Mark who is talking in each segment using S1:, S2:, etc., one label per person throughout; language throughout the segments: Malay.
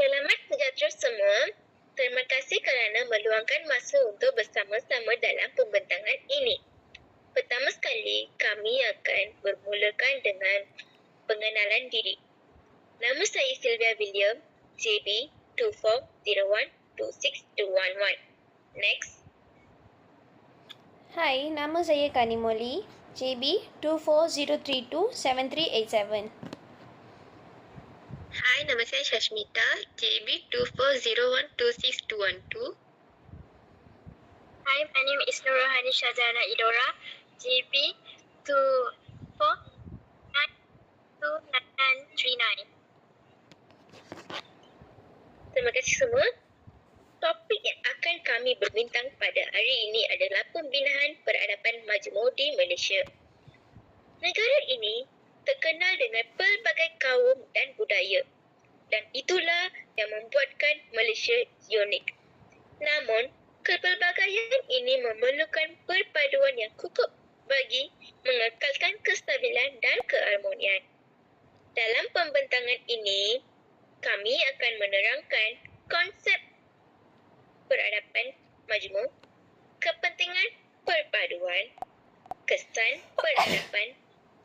S1: Selamat sejahtera semua. Terima kasih kerana meluangkan masa untuk bersama-sama dalam pembentangan ini. Pertama sekali, kami akan bermulakan dengan pengenalan diri. Nama saya Sylvia William, JB 24012611. Next.
S2: Hai, nama saya Kanimoli, JB 2403273887.
S1: Hai, nama saya Shashmita, JB 24012612. Hi, my name is Nurahani Shazana Idora, JB 24929939. Terima kasih semua. Topik yang akan kami berbincang pada hari ini adalah pembinaan peradaban majmuk di Malaysia. Negara ini terkenal dengan pelbagai kaum dan budaya, dan itulah yang membuatkan Malaysia unik. Namun, kepelbagaian ini memerlukan perpaduan yang kukuh bagi mengekalkan kestabilan dan keharmonian. Dalam pembentangan ini, kami akan menerangkan konsep peradaban majmuk, kepentingan perpaduan, kesan peradaban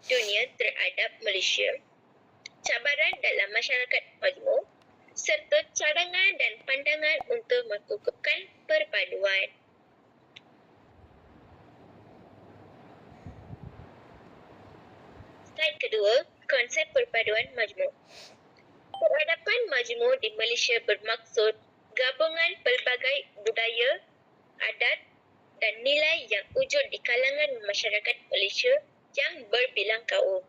S1: dunia terhadap Malaysia, cabaran dalam masyarakat majmuk, serta cadangan dan pandangan untuk mengukuhkan perpaduan. Slide kedua, konsep perpaduan majmuk. Peradaban majmuk di Malaysia bermaksud gabungan pelbagai budaya, adat dan nilai yang wujud di kalangan masyarakat Malaysia yang berbilang kaum.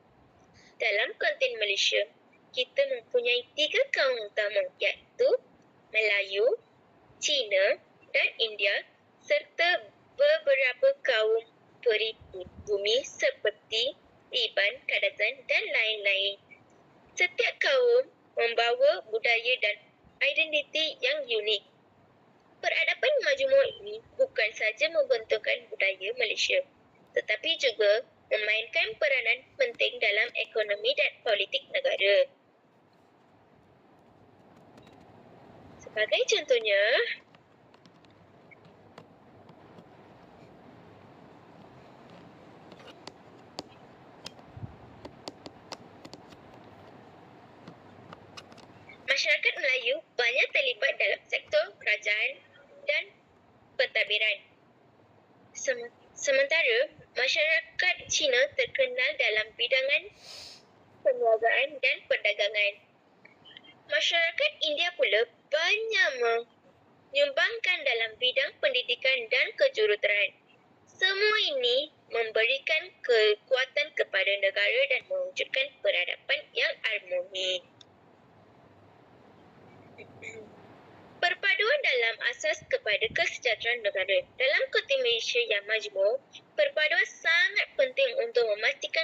S1: Dalam konteks Malaysia, kita mempunyai 3 kaum utama iaitu Melayu, Cina dan India serta beberapa kaum peribumi seperti Iban, Kadazan dan lain-lain. Setiap kaum membawa budaya dan identiti yang unik. Peradaban majmuk ini bukan sahaja membentukkan budaya Malaysia, tetapi juga memainkan peranan penting dalam ekonomi dan politik negara. Sebagai contohnya, masyarakat Melayu banyak terlibat dalam sektor kerajaan dan pentadbiran. Sementara, masyarakat Cina terkenal dalam bidangan perniagaan dan perdagangan. Masyarakat India pula banyak menyumbangkan dalam bidang pendidikan dan kejuruteraan. Semua ini memberikan kekuatan kepada negara dan mewujudkan peradaban yang harmoni. Perpaduan dalam asas kepada kesejahteraan negara. Dalam konteks Malaysia yang majmuk, perpaduan sangat penting untuk memastikan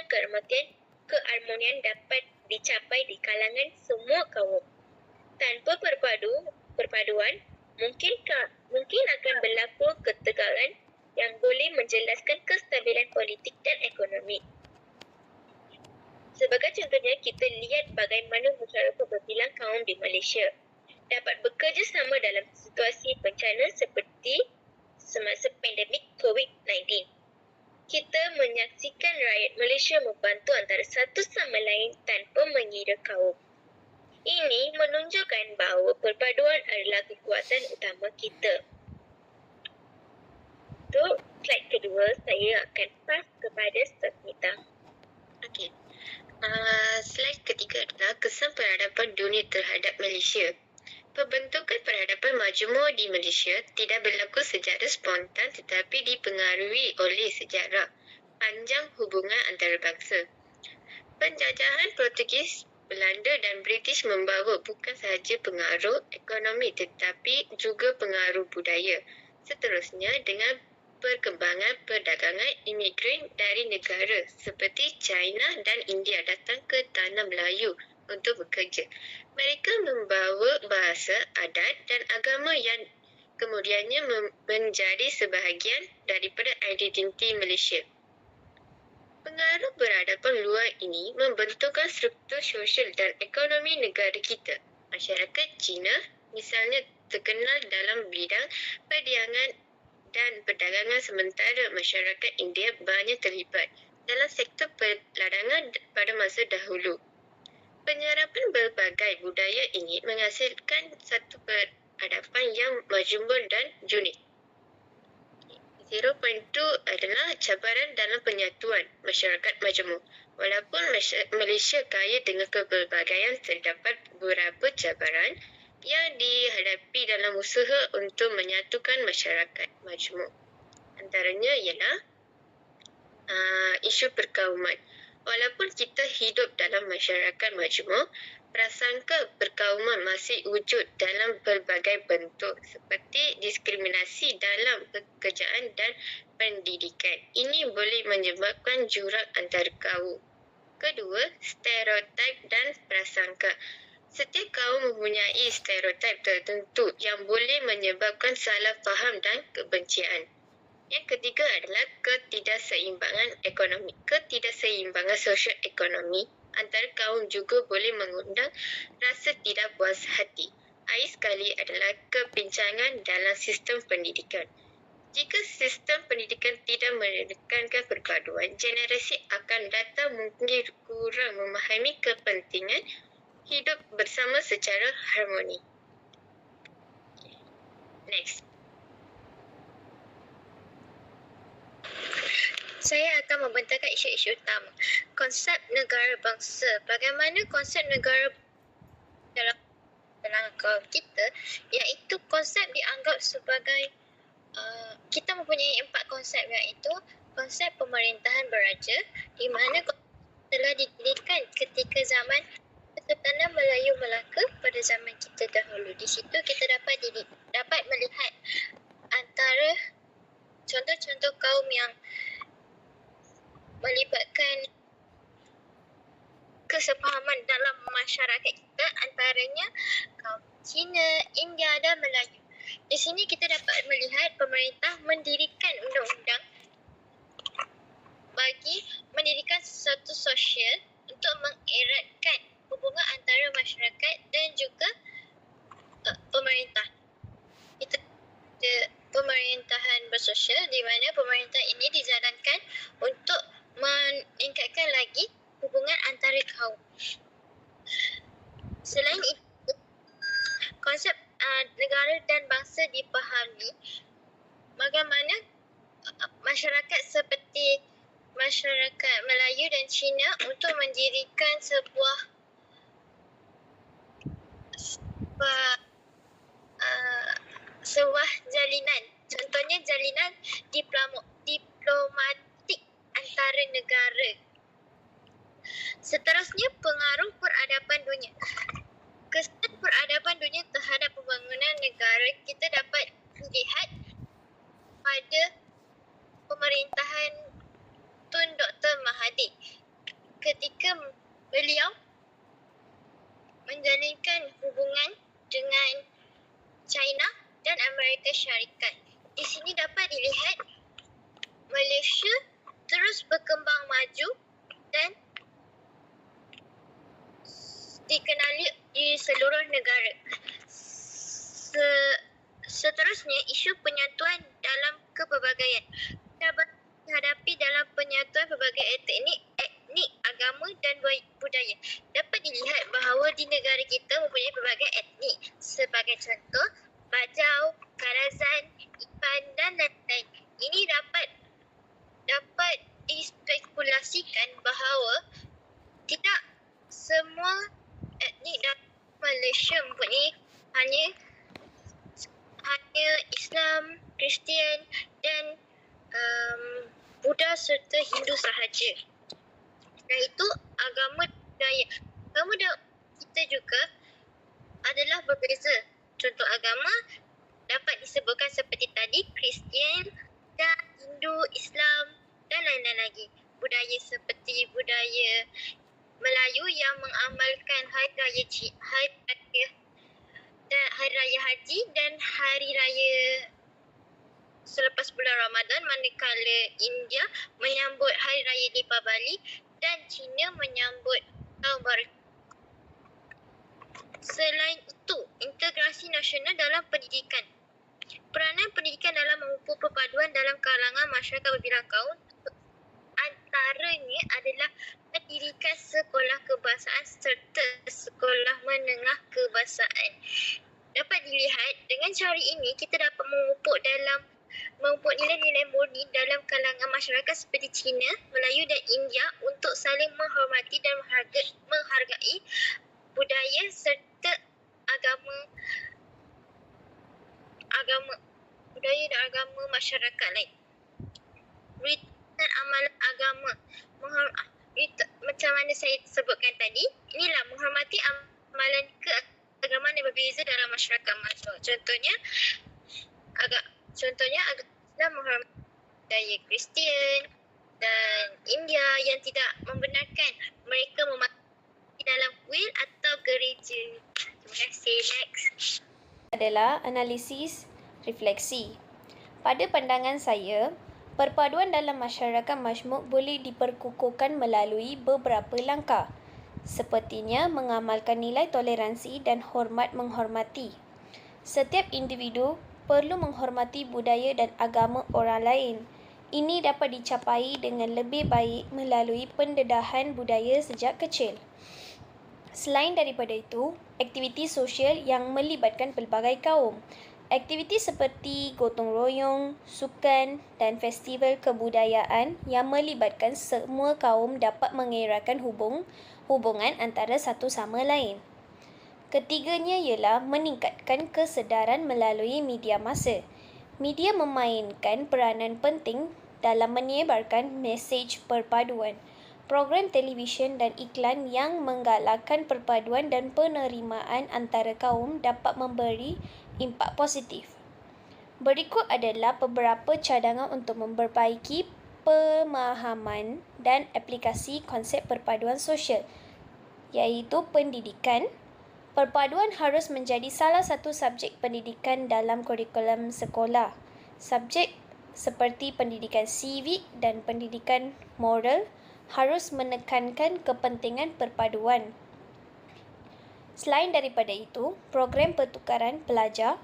S1: keharmonian dapat dicapai di kalangan semua kaum. Tanpa perpaduan, mungkin akan berlaku ketegangan yang boleh menjelaskan kestabilan politik dan ekonomi. Sebagai contohnya, kita lihat bagaimana masyarakat berbilang kaum di Malaysia dapat bekerjasama dalam situasi bencana seperti semasa pandemik COVID-19. Kita menyaksikan rakyat Malaysia membantu antara satu sama lain tanpa mengira kaum. Ini menunjukkan bahawa perpaduan adalah kekuatan utama kita. Untuk slide kedua, saya akan pass kepada Sasmita.
S3: Okey. Slide ketiga adalah kesan peradaban dunia terhadap Malaysia. Pembentukan peradaban majmuk di Malaysia tidak berlaku secara spontan tetapi dipengaruhi oleh sejarah panjang hubungan antarabangsa. Penjajahan Portugis, Belanda dan British membawa bukan sahaja pengaruh ekonomi tetapi juga pengaruh budaya. Seterusnya, dengan perkembangan perdagangan, imigran dari negara seperti China dan India datang ke Tanah Melayu untuk bekerja. Mereka membawa bahasa, adat dan agama yang kemudiannya menjadi sebahagian daripada identiti Malaysia. Pengaruh peradaban luar ini membentukkan struktur sosial dan ekonomi negara kita. Masyarakat Cina misalnya terkenal dalam bidang perdagangan dan perdagangan, sementara masyarakat India banyak terlibat dalam sektor perladangan pada masa dahulu. Penyerapan berbagai budaya ini menghasilkan satu peradaban yang majmuk dan unik. 0.2 adalah cabaran dalam penyatuan masyarakat majmuk. Walaupun Malaysia kaya dengan kepelbagaian, terdapat beberapa cabaran yang dihadapi dalam usaha untuk menyatukan masyarakat majmuk. Antaranya ialah isu perkauman. Walaupun kita hidup dalam masyarakat majmuk, prasangka perkauman masih wujud dalam pelbagai bentuk seperti diskriminasi dalam pekerjaan dan pendidikan. Ini boleh menyebabkan jurang antar kaum. Kedua, stereotip dan prasangka. Setiap kaum mempunyai stereotip tertentu yang boleh menyebabkan salah faham dan kebencian. Yang ketiga adalah ketidakseimbangan ekonomi. Ketidakseimbangan sosial ekonomi antara kaum juga boleh mengundang rasa tidak puas hati. Akhir sekali adalah kepincangan dalam sistem pendidikan. Jika sistem pendidikan tidak menekankan perpaduan, generasi akan datang mungkin kurang memahami kepentingan hidup bersama secara harmoni. Next. Saya akan membentangkan isu-isu utama. Konsep negara bangsa. Bagaimana konsep negara dalam kaum kita, iaitu konsep dianggap sebagai kita mempunyai 4 konsep, iaitu konsep pemerintahan beraja, di mana telah didirikan ketika zaman Kesultanan Melayu Melaka pada zaman kita dahulu. Di situ kita dapat melihat antara contoh-contoh kaum yang melibatkan kesepahaman dalam masyarakat kita, antaranya kaum Cina, India dan Melayu. Di sini kita dapat melihat pemerintah mendirikan undang-undang bagi mendirikan sesuatu sosial untuk mengeratkan hubungan antara masyarakat dan juga pemerintah. Itu pemerintahan bersosial, di mana pemerintah ini dijalankan untuk meningkatkan lagi hubungan antara kaum. Selain itu, konsep negara dan bangsa dipahami bagaimana masyarakat seperti masyarakat Melayu dan Cina untuk mendirikan sebuah jalinan. Contohnya jalinan diplomatik antara negara. Seterusnya, pengaruh peradaban dunia. Kesan peradaban dunia terhadap pembangunan negara kita dapat lihat pada pemerintahan Tun Dr. Mahathir ketika beliau menjalinkan hubungan dengan China dan Amerika Syarikat. Di sini dapat dilihat Malaysia terus berkembang maju dan dikenali di seluruh negara. Seterusnya, isu penyatuan dalam kepelbagaian. Dihadapi dalam penyatuan pelbagai etnik, agama dan budaya. Dapat dilihat bahawa di negara kita mempunyai pelbagai etnik. Sebagai contoh, Bajau, Karazan, Ipan dan lain-lain. Ini dapat dispekulasikan bahawa tidak semua etnik dalam Malaysia mempunyai hanya Islam, Kristian dan Buddha serta Hindu sahaja. Iaitu agama budaya. Agama kita juga adalah berbeza. Contoh agama dapat disebutkan seperti tadi, Kristian dan Hindu, Islam dan lain-lain lagi. Budaya seperti budaya Melayu yang mengamalkan hari raya haji dan hari raya selepas bulan Ramadan, manakala India menyambut hari raya Deepavali dan China menyambut Tahun Baru. Selain nasional dalam pendidikan. Peranan pendidikan dalam memupuk perpaduan dalam kalangan masyarakat berbilang kaum antaranya adalah mendirikan sekolah kebahasaan serta sekolah menengah kebahasaan. Dapat dilihat, dengan cara ini kita dapat memupuk nilai-nilai murni dalam kalangan masyarakat seperti Cina, Melayu dan India untuk saling menghormati dan menghargai budaya serta budaya dan agama masyarakat lain. Berita amalan agama macam mana saya sebutkan tadi, inilah menghormati amalan keagamaan yang berbeza dalam masyarakat masuk. Contohnya Islam menghormati budaya Kristian dan India yang tidak membenarkan mereka memasuki dalam kuil atau gereja. Terima kasih. Next.
S2: Adalah analisis refleksi. Pada pandangan saya, perpaduan dalam masyarakat majmuk boleh diperkukuhkan melalui beberapa langkah. Sepertinya mengamalkan nilai toleransi dan hormat menghormati. Setiap individu perlu menghormati budaya dan agama orang lain. Ini dapat dicapai dengan lebih baik melalui pendedahan budaya sejak kecil. Selain daripada itu, aktiviti sosial yang melibatkan pelbagai kaum. Aktiviti seperti gotong royong, sukan dan festival kebudayaan yang melibatkan semua kaum dapat mengeratkan hubungan antara satu sama lain. Ketiganya ialah meningkatkan kesedaran melalui media massa. Media memainkan peranan penting dalam menyebarkan mesej perpaduan. Program televisyen dan iklan yang menggalakkan perpaduan dan penerimaan antara kaum dapat memberi impak positif. Berikut adalah beberapa cadangan untuk memperbaiki pemahaman dan aplikasi konsep perpaduan sosial, iaitu pendidikan. Perpaduan harus menjadi salah satu subjek pendidikan dalam kurikulum sekolah. Subjek seperti pendidikan sivik dan pendidikan moral harus menekankan kepentingan perpaduan. Selain daripada itu, program pertukaran pelajar,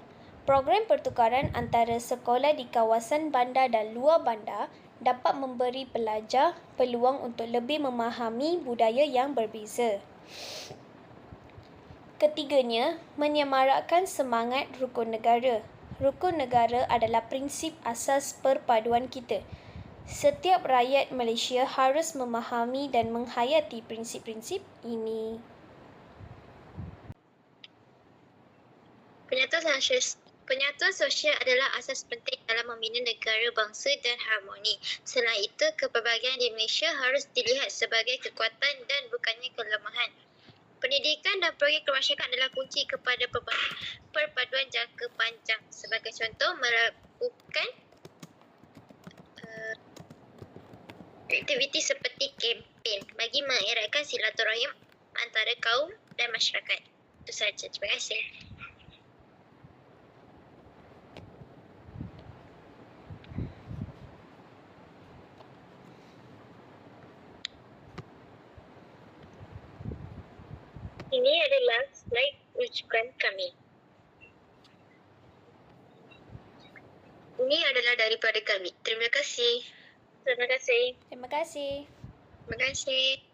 S2: program pertukaran antara sekolah di kawasan bandar dan luar bandar dapat memberi pelajar peluang untuk lebih memahami budaya yang berbeza. Ketiganya, menyemarakkan semangat rukun negara. Rukun negara adalah prinsip asas perpaduan kita. Setiap rakyat Malaysia harus memahami dan menghayati prinsip-prinsip ini.
S3: Penyatuan sosial adalah asas penting dalam membina negara, bangsa dan harmoni. Selain itu, kepelbagaian di Malaysia harus dilihat sebagai kekuatan dan bukannya kelemahan. Pendidikan dan program kemasyarakatan adalah kunci kepada perpaduan jangka panjang. Sebagai contoh, melakukan aktiviti seperti kempen bagi mengeratkan silaturahim antara kaum dan masyarakat. Itu sahaja. Terima kasih. Ini adalah slide rujukan kami. Ini adalah daripada kami. Terima kasih. Terima kasih.
S2: Terima kasih.
S3: Terima kasih.